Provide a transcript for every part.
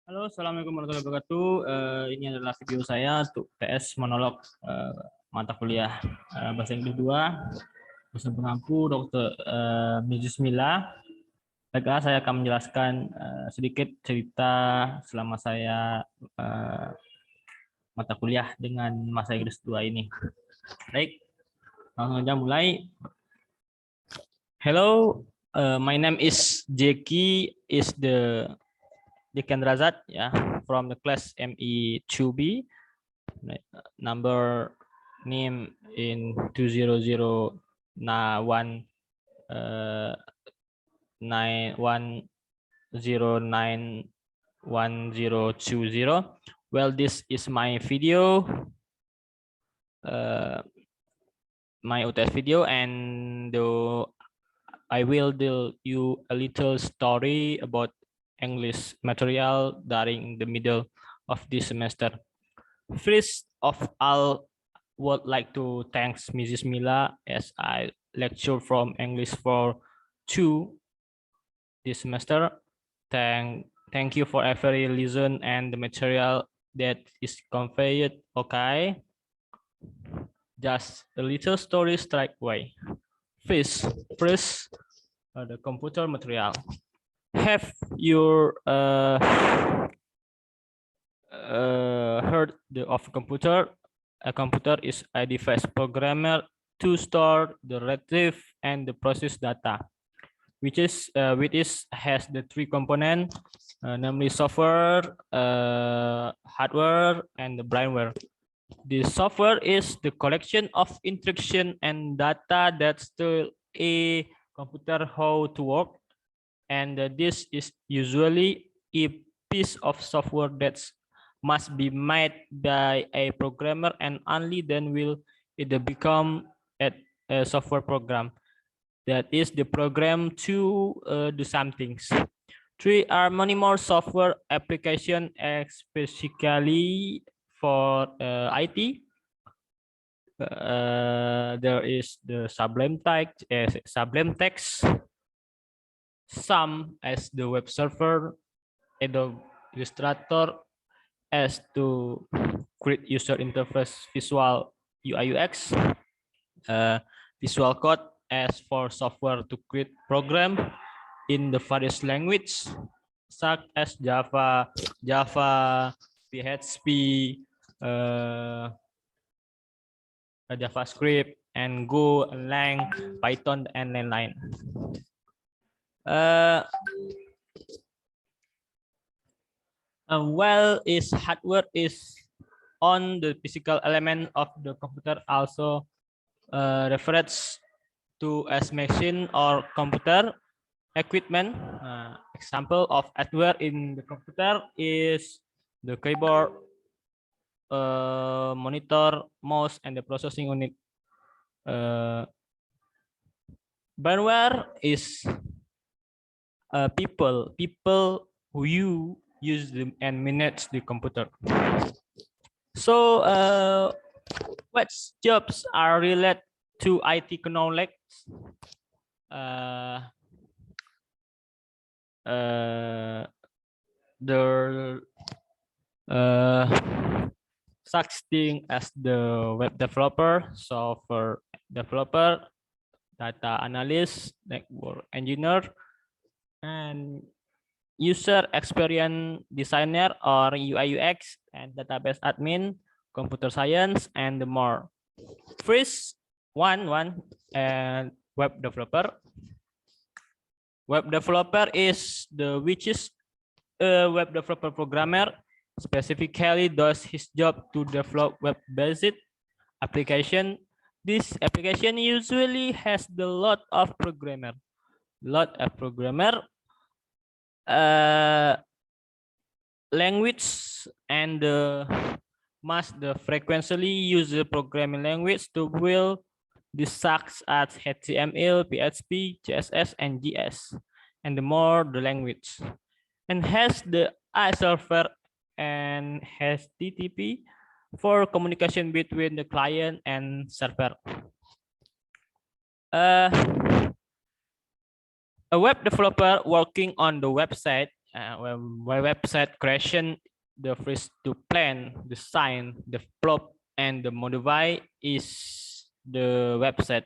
Halo, assalamualaikum warahmatullahi wabarakatuh. Ini adalah video saya untuk TS monolog mata kuliah bahasa Inggris 2 bersama pengampu Dr. Mrs. Mila. Baiklah, saya akan menjelaskan sedikit cerita selama saya mata kuliah dengan bahasa Inggris 2 ini. Baik, langsung saja mulai. Hello, my name is Jeki, is the Dekan Razat, from the class ME 2B, number name in 200 91020. Well, this is my video, my UTS video, and I will tell you a little story about English material during the middle of this semester. First of all, would like to thank Mrs. Mila as I lecture from English for 2 this semester. Thank you for every lesson and the material that is conveyed. Okay, just a little story straight away. First, the computer material. Have you heard of computer? A computer is a device programmed to store, the retrieve, and the process data, which has the 3 components, namely software, hardware, and the brainware. The software is the collection of instruction and data that tell a computer how to work, and this is usually a piece of software that must be made by a programmer, and only then will it become a software program. That is the program to do some things. 3 are many more software application, especially for IT. There is the Sublime Text, some as the web server, Adobe Illustrator as to create user interface visual UI UX, Visual Code as for software to create program in the various languages such as Java, PHP, JavaScript, and Go, Lang, Python, and lain-lain. Well, is hardware is on the physical element of the computer, also refers to as machine or computer equipment. Example of hardware in the computer is the keyboard, monitor, mouse, and the processing unit. Brainware is people who use them and manage the computer. So what jobs are related to IT knowledge? Such thing as the web developer, software developer, data analyst, network engineer, and user experience designer or UI UX, and database admin, computer science, and the more. First one and web developer. Web developer is which is a web developer programmer specifically does his job to develop web-based application. This application usually has the lot of programmer. Language and must frequently use the programming language to build the such as HTML, PHP, CSS, and JS, and the more the language, and has the server and HTTP for communication between the client and server. A web developer working on the website website creation, the first to plan, design, develop, and the modify is the website.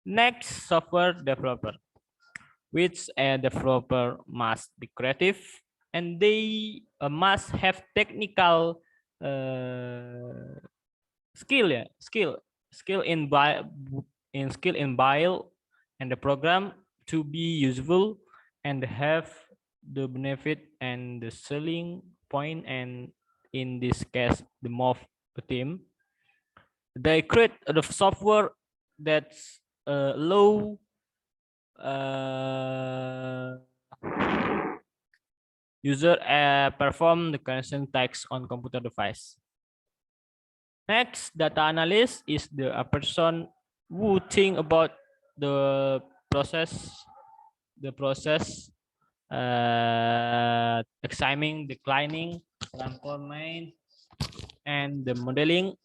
Next, software developer, which a developer must be creative and they must have technical skill, skill in build and the program to be useful and have the benefit and the selling point, and in this case the most the team they create the software that's low user perform the connection tasks on computer device. Next, data analyst is a person who think about the process, examining, declining, transforming, and the modeling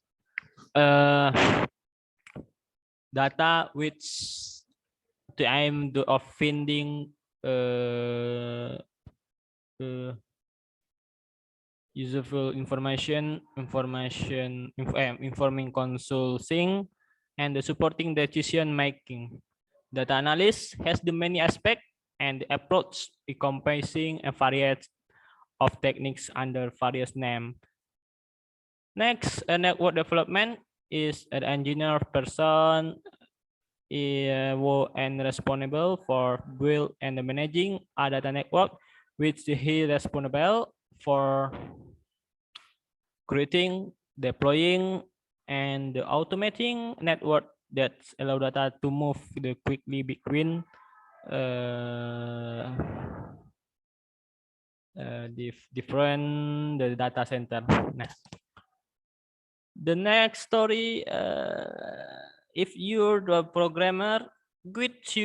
data which the aim of finding useful informing consulting and the supporting decision making. Data analyst has the many aspects and the approach encompassing a variety of techniques under various names. Next, a network development is an engineer person and responsible for build and managing a data network, which he responsible for creating, deploying, and automating network that allow data to move quickly between different data center. Nah, the next story, if you're the programmer, if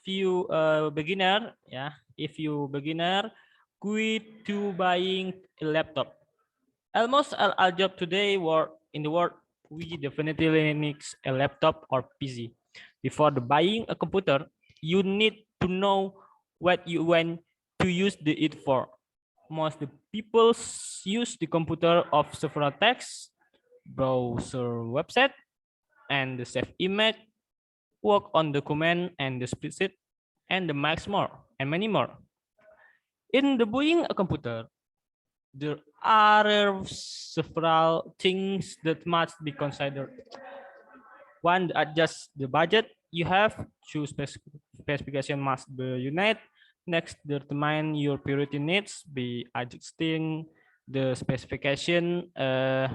you beginner, yeah, if you beginner, quit to buying a laptop. Almost all job today in the world, we definitely need a laptop or PC. Before buying a computer, you need to know what you want to use it for. Most the people use the computer of several tasks, browser website, and the save image, work on document and the spreadsheet, and the max more and many more. In the buying a computer, there are several things that must be considered. One, adjust the budget you have. Choose specification must be united. Next, determine your priority needs. Be adjusting the specification, the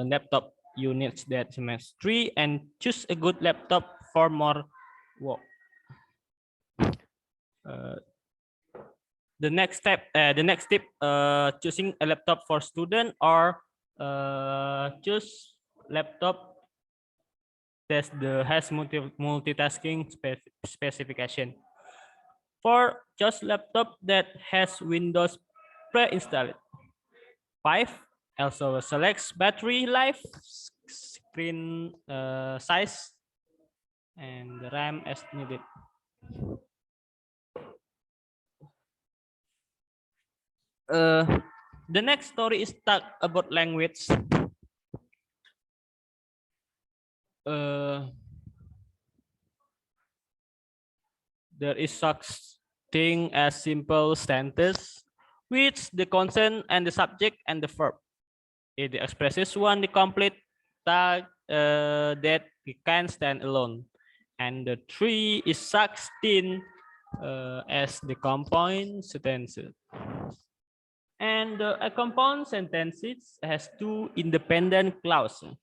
laptop units that semester 3, and choose a good laptop for more work. The next step, choosing a laptop for student or choose laptop that has multitasking specification. For just laptop that has Windows pre-installed. 5, also selects battery life, screen size, and the RAM as needed. The next story is talk about language. There is such thing as simple sentence, which the consonant and the subject and the verb. It expresses one the complete tag that can stand alone, and the 3 is such thing as the compound sentences. And a compound sentence has 2 independent clauses.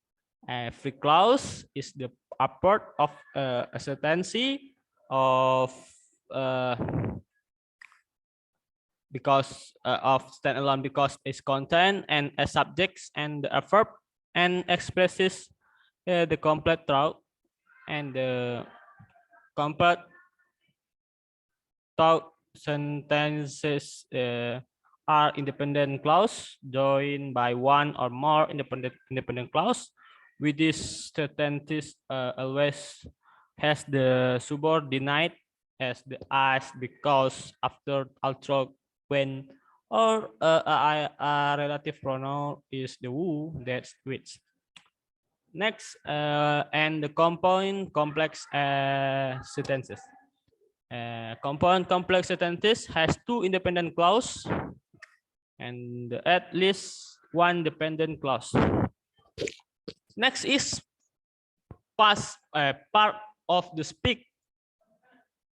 Every clause is the part of a sentence of because of standalone because it's content and a subjects and a verb and expresses the complete thought, and the complete thought sentences are independent clause joined by one or more independent clause. With this sentence always has the subordinate as the as, because, after, although, when, or a relative pronoun is the who, that's which. Next, and the compound complex sentences. Compound complex sentences has two independent clause and at least one dependent clause. Next is part of the speak.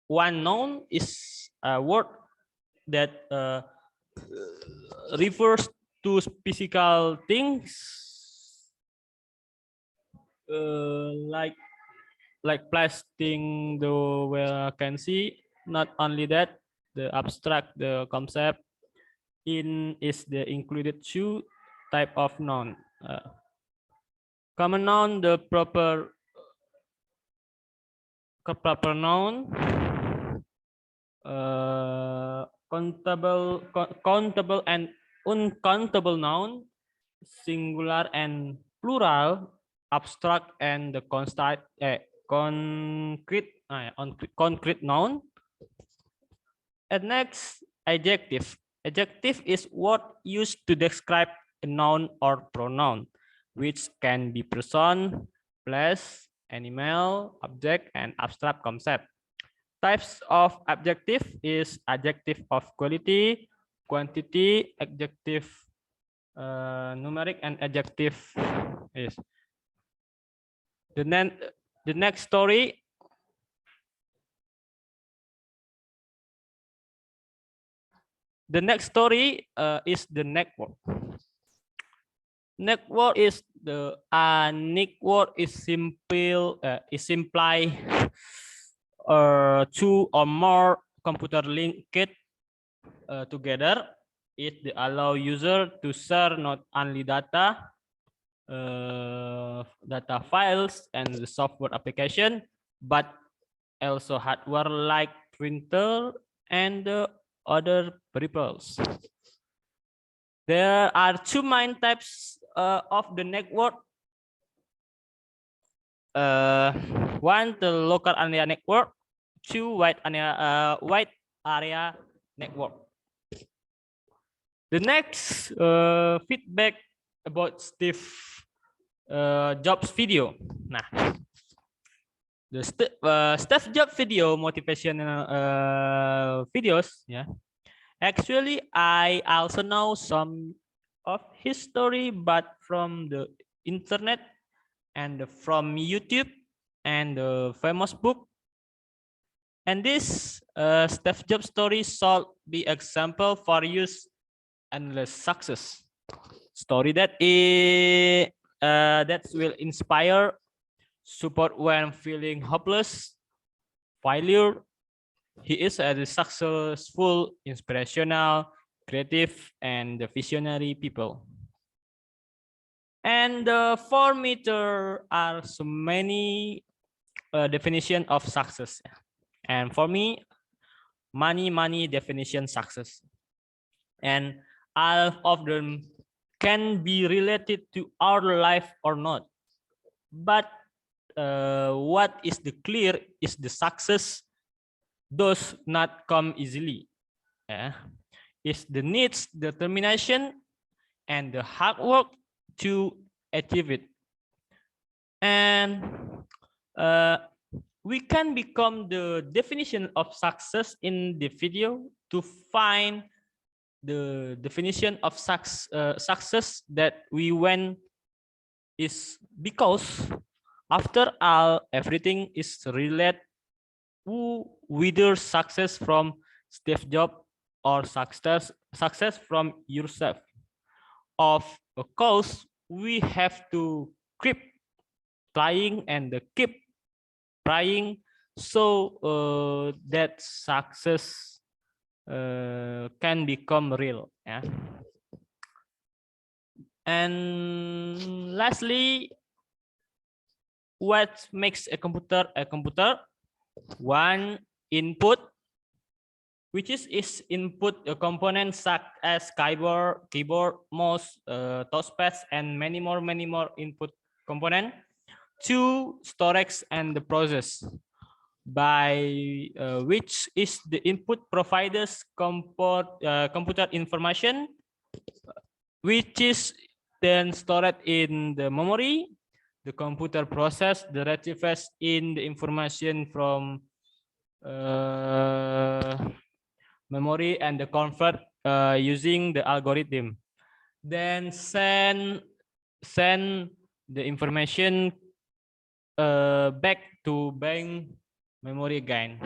One noun is a word that refers to physical things, like plastic, the can see. Not only that, the abstract, the concept in is the included two type of noun. Common noun, the proper noun, countable and uncountable noun, singular and plural, abstract and the concrete noun. And next, adjective. Adjective is word used to describe a noun or pronoun, which can be person, place, animal, object, and abstract concept. Types of adjective is adjective of quality, quantity, adjective numeric, and adjective is the next story. The next story is the network. Network is the network is simple imply two or more computer linked together. It allow user to share not only data files and the software application, but also hardware like printer and other peripherals. There are two main types of the network. One, the local area network. Two, wide area network. The next feedback about Steve Jobs video. Nah, the Steve Jobs video motivational videos. Yeah, actually, I also know some of his story, but from the internet and from YouTube and the famous book. And this Steve Jobs story shall be example for use endless success story that will inspire, support when feeling hopeless, failure. He is a successful, inspirational, creative, and visionary people. And for me, there are so many definition of success. And for me, money definition success. And all of them can be related to our life or not. But what is the clear is the success does not come easily. It's the needs, determination, and the hard work to achieve it. And we can become the definition of success in the video to find the definition of success that we went is because after all everything is related whether success from Steve Jobs or success from yourself. Of course, we have to keep trying and keep trying so that success can become real. Yeah. And lastly, what makes a computer a computer? One, input, which is input components such as keyboard, mouse, touchpads, and many more input component. Two, storage and the process. by which is the input providers computer information, which is then stored in the memory. The computer process the retrieves in the information from memory and the convert using the algorithm. Then send the information back to bank memory again.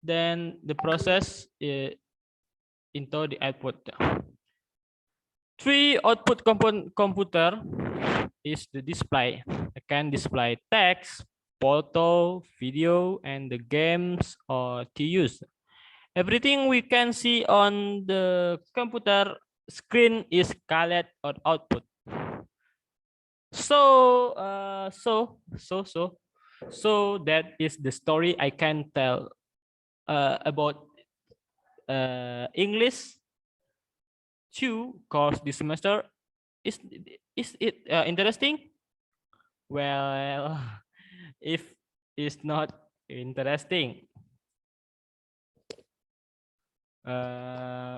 Then the process into the output. Three output computer is the display. It can display text, photo, video, and the games or to use. Everything we can see on the computer screen is called or output. So that is the story I can tell about English 2 course this semester. Is it interesting? Well, if it's not interesting,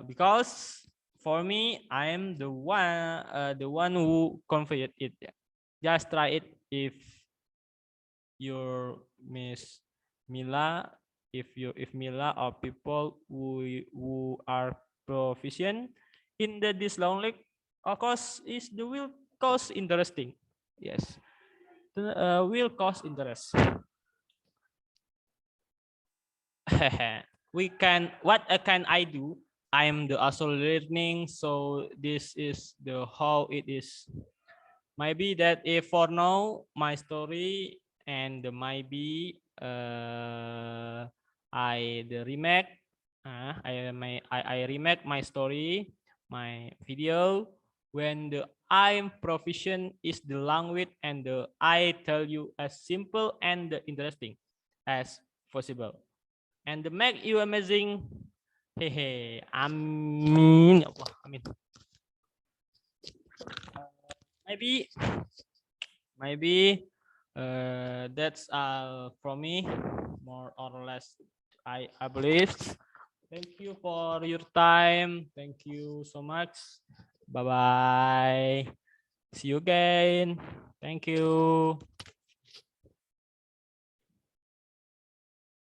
because for me, I am the one who configured it. Just try it if your Miss Mila, if Mila or people who are proficient in this language, of course, is the will cause interesting. Yes, the will cause interest. We can what can I do? I am the also learning, so this is the how it is. Maybe that if for now my story and maybe I the remake I remake my story, my video when the I'm proficient is the language and the I tell you as simple and interesting as possible and the make you amazing. Hehe, amin. Ya Allah, amin. Maybe that's from me, more or less. I believe. Thank you for your time. Thank you so much. Bye bye. See you again. Thank you.